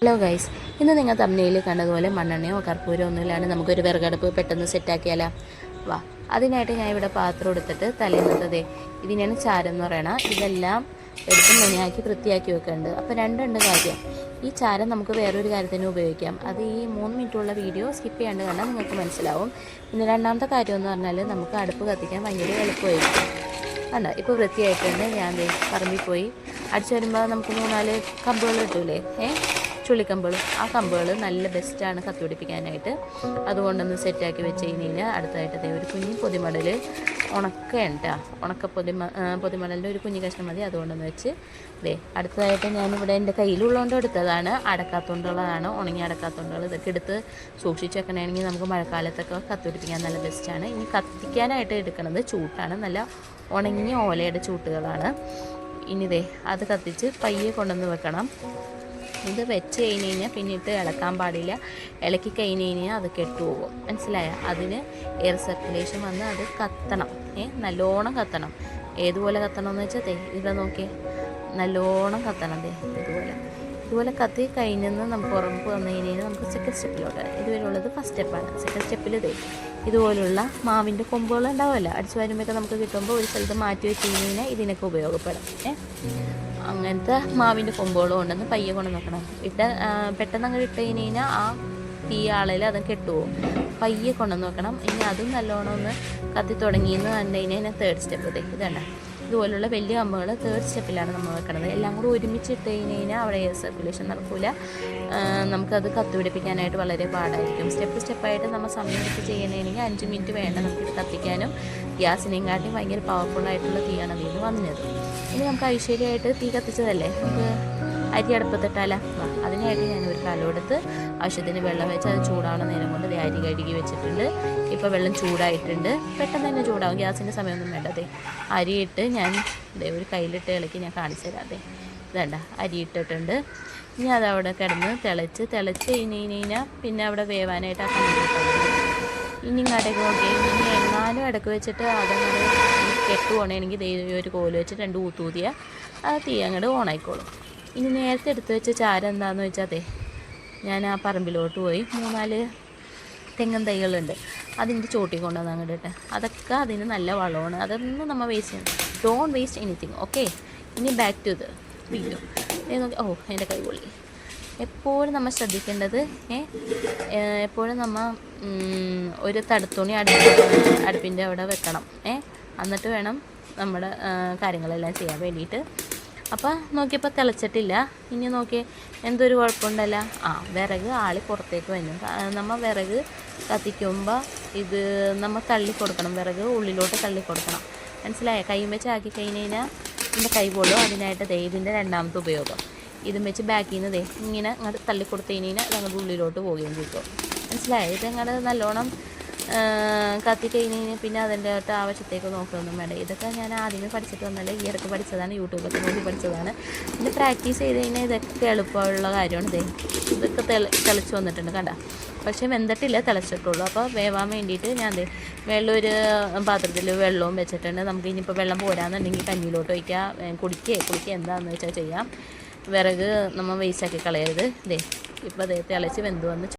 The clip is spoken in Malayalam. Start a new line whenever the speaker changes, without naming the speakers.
ഹലോ ഗൈസ്, ഇന്ന് നിങ്ങൾ തമ്മിൽ കണ്ടതുപോലെ മണ്ണെണ്ണയോ കർപ്പൂരമോ ഒന്നുമില്ലാണ്ട് നമുക്കൊരു വിറകടുപ്പ് പെട്ടെന്ന് സെറ്റാക്കിയാലോ? വാ. അതിനായിട്ട് ഞാൻ ഇവിടെ പാത്രം എടുത്തിട്ട് തലേന്നത്തതേ ഇതിനാണ് ചാരം എന്ന് പറയണം. ഇതെല്ലാം എടുത്ത് മെനയാക്കി വൃത്തിയാക്കി വെക്കുന്നുണ്ട്. അപ്പോൾ രണ്ടുണ്ട് കാര്യം. ഈ ചാരം നമുക്ക് വേറൊരു കാര്യത്തിന് ഉപയോഗിക്കാം. അത് ഈ 3 മിനിറ്റുള്ള വീഡിയോ സ്കിപ്പ് ചെയ്യാണ്ട് കണ്ടാൽ നിങ്ങൾക്ക് മനസ്സിലാവും. പിന്നെ രണ്ടാമത്തെ കാര്യം എന്ന് പറഞ്ഞാൽ നമുക്ക് അടുപ്പ് കത്തിക്കാൻ ഭയങ്കര എളുപ്പമായിരിക്കും. കണ്ടോ, ഇപ്പോൾ വൃത്തിയായിട്ടുണ്ട്. ഞാൻ പറമ്പിൽ പോയി അടിച്ചു വരുമ്പോൾ നമുക്ക് 3-4 കമ്പുകൾ കിട്ടൂലേ, ചുള്ളിക്കമ്പുകൾ. ആ കമ്പുകൾ നല്ല ബെസ്റ്റാണ് കത്തിപിടിപ്പിക്കാനായിട്ട്. അതുകൊണ്ടൊന്ന് സെറ്റാക്കി വെച്ച് കഴിഞ്ഞാൽ അടുത്തതായിട്ട് ഒരു കുഞ്ഞി പൊതിമടൽ ഉണക്കയാണ് കേട്ടോ. പൊതിമടലിൻ്റെ ഒരു കുഞ്ഞി കഷ്ണം മതി. അതുകൊണ്ടൊന്ന് വെച്ച് അടുത്തതായിട്ട് ഞാനിവിടെ എൻ്റെ കയ്യിലുള്ളതുകൊണ്ട് എടുത്തതാണ്. അടക്കാത്തോണ്ടുള്ളതാണ്, ഉണങ്ങി അടക്കാത്തോണ്ടുള്ളത്. ഇതൊക്കെ എടുത്ത് സൂക്ഷിച്ച് വെക്കണമെങ്കിൽ നമുക്ക് മഴക്കാലത്തൊക്കെ കത്തിപിടിപ്പിക്കാൻ നല്ല ബെസ്റ്റാണ്. ഇനി കത്തിക്കാനായിട്ട് എടുക്കുന്നത് ചൂട്ടാണ്. നല്ല ഉണങ്ങിയ ഓലയുടെ ചൂട്ടുകളാണ്. ഇനി അത് കത്തിച്ച് പയ്യെ കൊണ്ടുവന്ന് വെക്കണം. ഇത് വെച്ച് കഴിഞ്ഞ് കഴിഞ്ഞാൽ പിന്നിട്ട് ഇളക്കാൻ പാടില്ല. ഇളക്കി കഴിഞ്ഞ് കഴിഞ്ഞാൽ അത് കെട്ടുപോകും. മനസ്സിലായ? അതിന് എയർ സർക്കുലേഷൻ വന്ന് അത് കത്തണം. നല്ലോണം കത്തണം. ഏതുപോലെ കത്തണമെന്ന് വെച്ചാൽ ഇവിടെ നോക്കിയേ, നല്ലോണം കത്തണം. ഇതുപോലെ കത്തി കഴിഞ്ഞെന്ന് നമുക്ക് ഉറപ്പ് വന്നു കഴിഞ്ഞാൽ നമുക്ക് സെക്കൻഡ് സ്റ്റെപ്പിലോട്ട്. ഇതുവരെയുള്ളത് ഫസ്റ്റ് സ്റ്റെപ്പാണ്. സെക്കൻഡ് സ്റ്റെപ്പിൽ ഇതുപോലുള്ള മാവിൻ്റെ കൊമ്പുകൾ ഉണ്ടാവുമല്ലോ, അടിച്ചു വരുമ്പോഴൊക്കെ നമുക്ക് കിട്ടുമ്പോൾ ഒരു സ്ഥലത്ത് മാറ്റി വെച്ച് കഴിഞ്ഞാൽ ഇതിനൊക്കെ ഉപയോഗപ്പെടും. അങ്ങനത്തെ മാവിൻ്റെ കൊമ്പുകൾ കൊണ്ടുവന്ന് പയ്യെ കൊണ്ട് നോക്കണം. പെട്ടെന്ന് അങ്ങ് ഇട്ട് കഴിഞ്ഞ് കഴിഞ്ഞാൽ ആ തീ ആളയിൽ അത് കെട്ടുപോകും. പയ്യെ കൊണ്ടുവന്ന് നോക്കണം. ഇനി അതും നല്ലോണം ഒന്ന് കത്തി തുടങ്ങിയെന്ന് കണ്ടു കഴിഞ്ഞാൽ തേർഡ് സ്റ്റെപ്പ് ഇതാണ്. ഇതുപോലുള്ള വലിയ കമ്പുകൾ തേർഡ് സ്റ്റെപ്പിലാണ് നമ്മൾ വെക്കുന്നത്. എല്ലാം കൂടി ഒരുമിച്ച് ഇട്ട് കഴിഞ്ഞ് കഴിഞ്ഞാൽ അവിടെ എയർ സർക്കുലേഷൻ നടക്കില്ല. നമുക്കത് കത്തിപിടിപ്പിക്കാനായിട്ട് വളരെ പാടായിരിക്കും. സ്റ്റെപ്പായിട്ട് നമ്മൾ സമയം എടുത്ത് ചെയ്യണമെങ്കിൽ 5 മിനിറ്റ് വേണ്ട നമുക്കിത് കത്തിക്കാനും. ഗ്യാസിനെയും കാട്ടി ഭയങ്കര പവർഫുള്ളായിട്ടുള്ള തീയാണ് അതിൽ നിന്ന് വന്നത്. ഇനി നമുക്ക് ഐശ്വര്യമായിട്ട് തീ കത്തിച്ചതല്ലേ, നമുക്ക് അരി അടുപ്പത്തിട്ടാലോ? അതിനായിട്ട് ഞാനൊരു കലമെടുത്ത് ആവശ്യത്തിന് വെള്ളം വെച്ച് അത് ചൂടാവുന്ന നേരം കൊണ്ട് അരി കഴുകി വെച്ചിട്ടുണ്ട്. ഇപ്പോൾ വെള്ളം ചൂടായിട്ടുണ്ട്. പെട്ടെന്ന് തന്നെ ചൂടാവും. ഗ്യാസിൻ്റെ സമയമൊന്നും വേണ്ടതേ. അരിയിട്ട് ഞാൻ ഒരു കയ്യിലിട്ട് ഇളക്കി ഞാൻ കാണിച്ചു തരാതെ. ഇതേണ്ട, അരി ഇട്ടിട്ടുണ്ട്. ഇനി അതവിടെ കിടന്ന് തിളച്ച് കഴിഞ്ഞ് കഴിഞ്ഞാൽ പിന്നെ അവിടെ വേവാനായിട്ട് ആ കണ്ടിട്ടുണ്ട്. ഇനി ഇങ്ങോട്ടേക്ക് നോക്കി ഇനി എങ്ങാനും ഇടയ്ക്ക് വെച്ചിട്ട് അതങ്ങോട്ട് കെട്ടുപോകണമെങ്കിൽ ഒരു കോല് വെച്ച് 2 ഊത്തൂതിയാൽ അത് തീ അങ്ങോട്ട് ഓണായിക്കോളും. ഇനി നേരത്തെ എടുത്ത് വെച്ച ചാരം എന്താണെന്ന് വെച്ചാൽ ഞാൻ ആ പറമ്പിലോട്ട് പോയി 3-4 തെങ്ങൻ തൈകളുണ്ട്. അതിൻ്റെ ചോട്ടി കൊണ്ടുവന്ന് അങ്ങോട്ട് ഇട്ട് അതൊക്കെ അതിന് നല്ല വളമാണ്. അതൊന്നും നമ്മൾ വേസ്റ്റ് ചെയ്യണം. Don't waste anything. ഓക്കെ, ഇനി ബാക്ക് ടു ഇത് വീണ്ടും നോക്കി. എൻ്റെ കൈ പൊള്ളി. എപ്പോഴും നമ്മൾ ശ്രദ്ധിക്കേണ്ടത് എപ്പോഴും നമ്മൾ ഒരു തടുത്തുണി അടുപ്പിൻ്റെ അവിടെ വെക്കണം. എന്നിട്ട് വേണം നമ്മുടെ കാര്യങ്ങളെല്ലാം ചെയ്യാൻ വേണ്ടിയിട്ട്. അപ്പോൾ നോക്കിയപ്പോൾ തിളച്ചിട്ടില്ല. ഇനി നോക്കിയേ, എന്തൊരു കുഴപ്പമുണ്ടല്ലോ. വിറക് ആളി പുറത്തേക്ക് വന്നു. നമ്മൾ വിറക് കത്തിക്കുമ്പോൾ ഇത് നമ്മൾ തള്ളി കൊടുക്കണം. വിറക് ഉള്ളിലോട്ട് തള്ളി കൊടുക്കണം. മനസ്സിലായ? കൈ വെച്ച് ആക്കി കഴിഞ്ഞ് കഴിഞ്ഞാൽ ഇതിൻ്റെ കൈ പൊള്ളും. അതിനായിട്ട് ഇതിൻ്റെ രണ്ടാമത്തെ ഉപയോഗം. ഇതും വെച്ച് ബാക്കിൽ നിന്ന് ഇങ്ങനെ അങ്ങോട്ട് തള്ളി കൊടുത്തു കഴിഞ്ഞ് കഴിഞ്ഞാൽ അതങ്ങോട്ട് ഉള്ളിലോട്ട് പോവുകയും ചെയ്യും. മനസ്സിലായ? ഇതങ്ങോട്ട് നല്ലോണം കത്തി കഴിഞ്ഞ് കഴിഞ്ഞാൽ പിന്നെ അതിൻ്റെ ആവശ്യത്തേക്ക് നോക്കുകയൊന്നും വേണ്ട. ഇതൊക്കെ ഞാൻ ആദ്യമേ പഠിച്ചിട്ട് വന്നല്ല, ഈ ഇടയ്ക്ക് പഠിച്ചതാണ്. യൂട്യൂബൊക്കെ നോക്കി പഠിച്ചതാണ്. പിന്നെ പ്രാക്ടീസ് ചെയ്ത് കഴിഞ്ഞാൽ ഇതൊക്കെ എളുപ്പമുള്ള കാര്യമാണ്. ഇതൊക്കെ തിളച്ച് വന്നിട്ടുണ്ട് കണ്ട. പക്ഷേ വെന്തിട്ടില്ല, തിളച്ചിട്ടുള്ളൂ. അപ്പോൾ വേവാൻ വേണ്ടിയിട്ട് ഞാൻ വെള്ളം ഒരു പാത്രത്തിൽ വെള്ളവും വെച്ചിട്ടുണ്ട്. നമുക്ക് ഇനിയിപ്പോൾ വെള്ളം പോരാന്നുണ്ടെങ്കിൽ കഞ്ഞിയിലോട്ട് വയ്ക്കുക, കുടിക്കുക എന്താണെന്ന് വെച്ചാൽ ചെയ്യാം. വിറക് നമ്മൾ വേസ്റ്റാക്കി കളയരുത്. ഇപ്പോൾ തിളച്ച് വെന്ത് വന്ന്